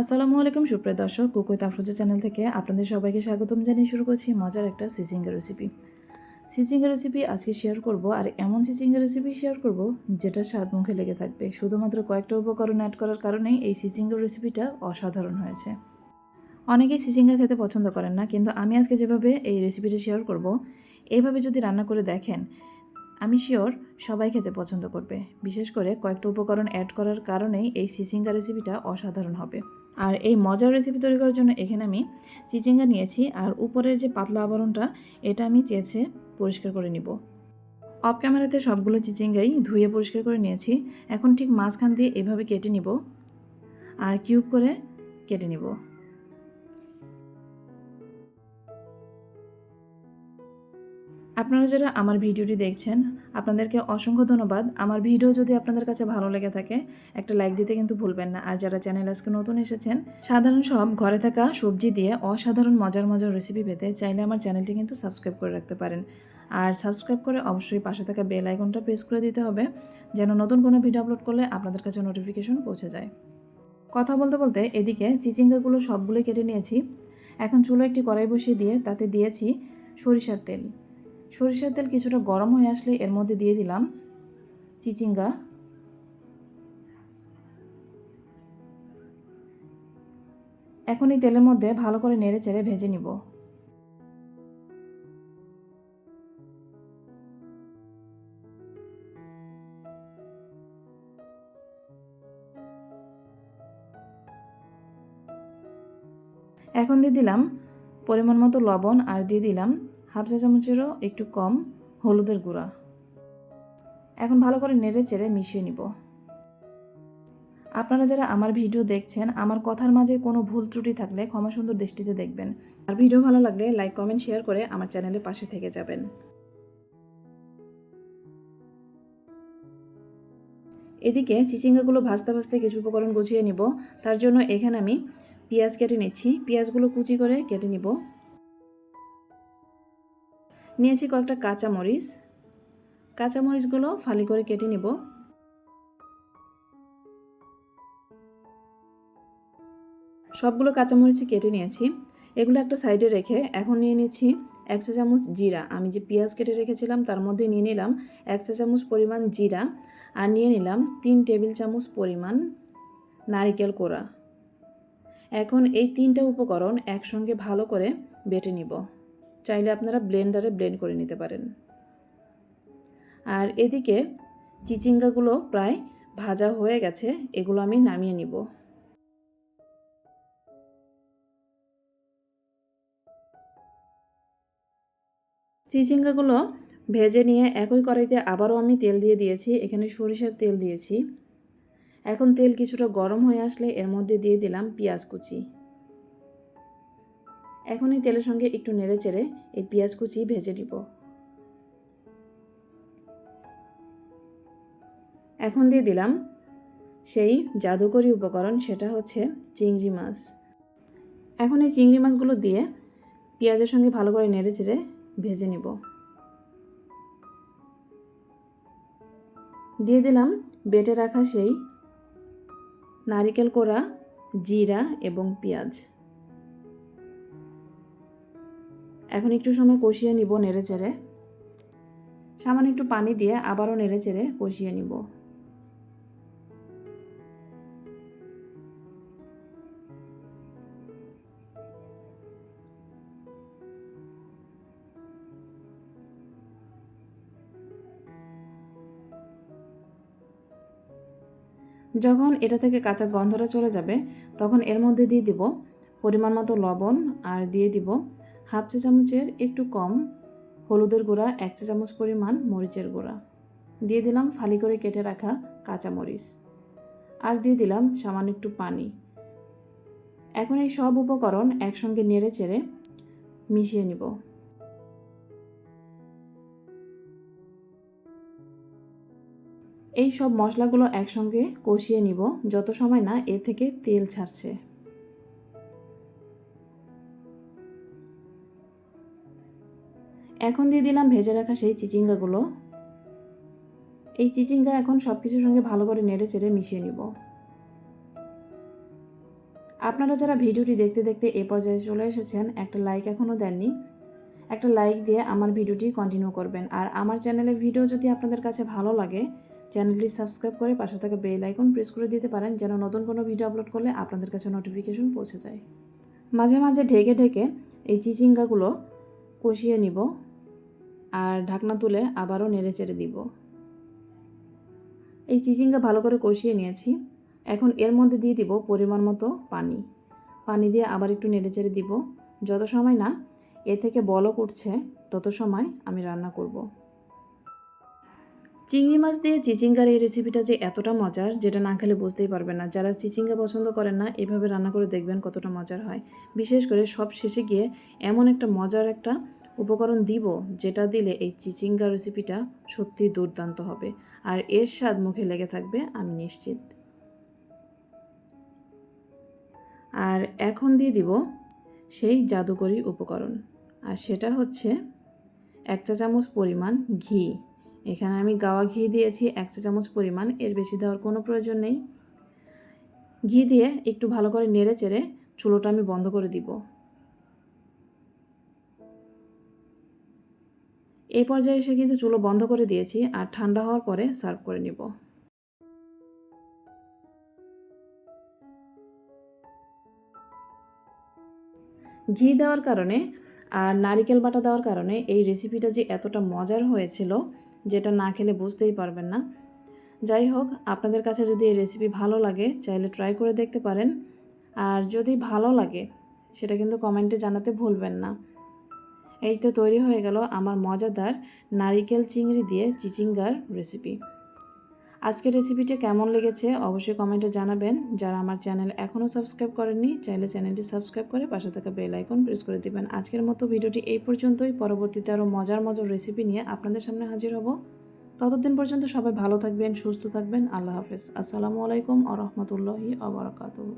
আসসালামু আলাইকুম সুপ্রিয় দর্শক, কুক উইথ আফরোজা চ্যানেল থেকে আপনাদের সবাইকে স্বাগতম জানিয়ে শুরু করছি মজার একটা সিচিঙ্গা রেসিপি। সিচিঙ্গা রেসিপি আজকে শেয়ার করব, আর এমন সিচিঙ্গা রেসিপি শেয়ার করব যেটা স্বাদ মুখে লেগে থাকবে। শুধুমাত্র কয়েকটা উপকরণ অ্যাড করার কারণেই এই সিচিঙ্গা রেসিপিটা অসাধারণ হয়েছে। অনেকেই সিচিঙ্গা খেতে পছন্দ করেন না, কিন্তু আমি আজকে যেভাবে এই রেসিপিটা শেয়ার করব, এইভাবে যদি রান্না করে দেখেন, আমি শিওর সবাই খেতে পছন্দ করবে। বিশেষ করে কয়েকটা উপকরণ অ্যাড করার কারণেই এই চিচিঙ্গা রেসিপিটা অসাধারণ হবে। আর এই মজার রেসিপি তৈরি করার জন্য এখানে আমি চিচিঙ্গা নিয়েছি, আর উপরের যে পাতলা আবরণটা এটা আমি চেঁচে পরিষ্কার করে নিব। অফ ক্যামেরাতে সবগুলো চিচিঙ্গাই ধুয়ে পরিষ্কার করে নিয়েছি। এখন ঠিক মাঝখান দিয়ে এভাবে কেটে নিব আর কিউব করে কেটে নিব। আপনারা যারা আমার ভিডিওটি দেখছেন, আপনাদেরকে অসংখ্য ধন্যবাদ। আমার ভিডিও যদি আপনাদের কাছে ভালো লেগে থাকে, একটা লাইক দিতে কিন্তু ভুলবেন না। আর যারা চ্যানেল আজকে নতুন এসেছেন, সাধারণ সব ঘরে থাকা সবজি দিয়ে অসাধারণ মজার মজার রেসিপি পেতে চাইলে আমার চ্যানেলটি কিন্তু সাবস্ক্রাইব করে রাখতে পারেন। আর সাবস্ক্রাইব করে অবশ্যই পাশে থাকা বেল আইকনটা প্রেস করে দিতে হবে, যেন নতুন কোনো ভিডিও আপলোড করলে আপনাদের কাছে নোটিফিকেশন পৌঁছে যায়। কথা বলতে বলতে এদিকে চিচিঙ্গাগুলো সবগুলোই কেটে নিয়েছি। এখন চুলো একটি কড়াই বসিয়ে দিয়ে তাতে দিয়েছি সরিষার তেল। সরিষার তেল কিছুটা গরম হয়ে আসলে এর মধ্যে দিয়ে দিলাম চিচিঙ্গা। এখন এই তেলের মধ্যে ভালো করে নেড়ে চেড়ে ভেজে নিব। এখন দিয়ে দিলাম পরিমাণ মতো লবণ, আর দিয়ে দিলাম হাফ চা চামচেরও একটু কম হলুদের গুঁড়া। এখন ভালো করে নেড়ে চেড়ে মিশিয়ে নিব। আপনারা যারা আমার ভিডিও দেখছেন, আমার কথার মাঝে কোনো ভুল ত্রুটি থাকলে ক্ষমা সুন্দর দৃষ্টিতে দেখবেন। আর ভিডিও ভালো লাগলে লাইক কমেন্ট শেয়ার করে আমার চ্যানেলের পাশে থেকে যাবেন। এদিকে চিচিঙ্গাগুলো ভাজতে ভাজতে কিছু উপকরণ গুছিয়ে নিব। তার জন্য এখানে আমি পেঁয়াজ কেটে নিচ্ছি। পেঁয়াজগুলো কুচি করে কেটে নিব। নিয়েছি কয়েকটা কাঁচামরিচ। কাঁচামরিচগুলো ফালি করে কেটে নিব। সবগুলো কাঁচামরিচ কেটে নিয়েছি। এগুলো একটা সাইডে রেখে এখন নিয়ে নিচ্ছি 1 চা চামচ জিরা। আমি যে পেঁয়াজ কেটে রেখেছিলাম তার মধ্যে নিয়ে নিলাম 1 চা চামচ পরিমাণ জিরা, আর নিয়ে নিলাম 3 টেবিল চামচ পরিমাণ নারিকেল কোড়া। এখন এই 3টা উপকরণ একসঙ্গে ভালো করে বেটে নিব। চাইলে আপনারা ব্লেন্ডারে ব্লেন্ড করে নিতে পারেন। আর এদিকে চিচিঙ্গাগুলো প্রায় ভাজা হয়ে গেছে, এগুলো আমি নামিয়ে নিব। চিচিঙ্গাগুলো ভেজে নিয়ে একই কড়াইতে আবারও আমি তেল দিয়ে দিয়েছি। এখানে সরিষার তেল দিয়েছি। এখন তেল কিছুটা গরম হয়ে আসলে এর মধ্যে দিয়ে দিলাম পেঁয়াজ কুচি। এখন এই তেলের সঙ্গে একটু নেড়ে চেড়ে এই পেঁয়াজ কুচি ভেজে দিব। এখন দিয়ে দিলাম সেই জাদুকরী উপকরণ, সেটা হচ্ছে চিংড়ি মাছ। এখন এই চিংড়ি মাছগুলো দিয়ে পেঁয়াজের সঙ্গে ভালো করে নেড়ে চেড়ে ভেজে নিব। দিয়ে দিলাম বেটে রাখা সেই নারিকেল কোড়া, জিরা এবং পেঁয়াজ। এখন একটু সময় কষিয়ে নিব নেড়ে চেড়ে। সামান্য একটু পানি দিয়ে আবারও নেড়ে চেড়ে কষিয়ে নিব। যখন এটা থেকে কাঁচা গন্ধটা চলে যাবে, তখন এর মধ্যে দিয়ে দিব পরিমাণ মতো লবণ, আর দিয়ে দিব হাফ চা চামচের একটু কম হলুদের গুঁড়া, 1 চা চামচ পরিমাণ মরিচের গুঁড়া। দিয়ে দিলাম ফালি করে কেটে রাখা কাঁচামরিচ, আর দিয়ে দিলাম সামান্য একটু পানি। এখন এই সব উপকরণ একসঙ্গে নেড়ে চেড়ে মিশিয়ে নিব। এই সব মশলাগুলো একসঙ্গে কষিয়ে নিব যত সময় না এ থেকে তেল ছাড়ছে। এখন দিয়ে দিলাম ভেজে রাখা সেই চিচিঙ্গাগুলো। এই চিচিঙ্গা এখন সব কিছুর সঙ্গে ভালো করে নেড়ে চেড়ে মিশিয়ে নিব। আপনারা যারা ভিডিওটি দেখতে দেখতে এ পর্যায়ে চলে এসেছেন, একটা লাইক এখনও দেননি, একটা লাইক দিয়ে আমার ভিডিওটি কন্টিনিউ করবেন। আর আমার চ্যানেলের ভিডিও যদি আপনাদের কাছে ভালো লাগে, চ্যানেলটি সাবস্ক্রাইব করে পাশে থাকা বেল আইকন প্রেস করে দিতে পারেন, যেন নতুন কোনো ভিডিও আপলোড করলে আপনাদের কাছে নোটিফিকেশন পৌঁছে যায়। মাঝে মাঝে ঢেকে ঢেকে এই চিচিঙ্গাগুলো কষিয়ে নিব আর ঢাকনা তুলে আবারও নেড়ে চেড়ে দিব। এই চিচিঙ্গা ভালো করে কষিয়ে নিয়েছি। এখন এর মধ্যে দিয়ে দিব পরিমাণ মতো পানি দিয়ে আবার একটু নেড়ে চেড়ে দিব। যত সময় না এ থেকে বলক উঠছে তত সময় আমি রান্না করব। চিংড়ি মাছ দিয়ে চিচিঙ্গার এই রেসিপিটা যে এতটা মজার, যেটা না খেলে বুঝতেই পারবেন না। যারা চিচিঙ্গা পছন্দ করেন না, এভাবে রান্না করে দেখবেন কতটা মজার হয়। বিশেষ করে সব শেষে গিয়ে এমন একটা মজার একটা উপকরণ দিব, যেটা দিলে এই চিচিঙ্গা রেসিপিটা সত্যি দুর্দান্ত হবে আর এর স্বাদ মুখে লেগে থাকবে, আমি নিশ্চিত। আর এখন দিয়ে দিব সেই জাদুকরী উপকরণ, আর সেটা হচ্ছে 1 চা চামচ পরিমাণ ঘি। এখানে আমি গাওয়া ঘি দিয়েছি 1 চা চামচ পরিমাণ, এর বেশি দেওয়ার কোনো প্রয়োজন নেই। ঘি দিয়ে একটু ভালো করে নেড়ে চেড়ে চুলোটা আমি বন্ধ করে দিব। এই পর্যায়ে এসে কিন্তু চুলো বন্ধ করে দিয়েছি, আর ঠান্ডা হওয়ার পরে সার্ভ করে নিব। ঘি দেওয়ার কারণে আর নারিকেল বাটা দেওয়ার কারণে এই রেসিপিটা যে এতটা মজার হয়েছিল, যেটা না খেলে বুঝতেই পারবেন না। যাই হোক, আপনাদের কাছে যদি এই রেসিপি ভালো লাগে চাইলে ট্রাই করে দেখতে পারেন। আর যদি ভালো লাগে সেটা কিন্তু কমেন্টে জানাতে ভুলবেন না। এই তো তৈরি হয়ে গেল আমার মজাদার নারিকেল চিংড়ি দিয়ে চিচিঙ্গার রেসিপি। আজকের রেসিপিটা কেমন লেগেছে অবশ্যই কমেন্টে জানাবেন। যারা আমার চ্যানেল এখনও সাবস্ক্রাইব করেননি, চাইলে চ্যানেলটি সাবস্ক্রাইব করে পাশে থাকা বেল আইকন প্রেস করে দিবেন। আজকের মতো ভিডিওটি এই পর্যন্তই। পরবর্তীতে আরও মজার মজার রেসিপি নিয়ে আপনাদের সামনে হাজির হব। ততদিন পর্যন্ত সবাই ভালো থাকবেন, সুস্থ থাকবেন। আল্লাহ হাফেজ। আসসালামু আলাইকুম ওয়া রাহমাতুল্লাহি ওয়া বারাকাতুহু।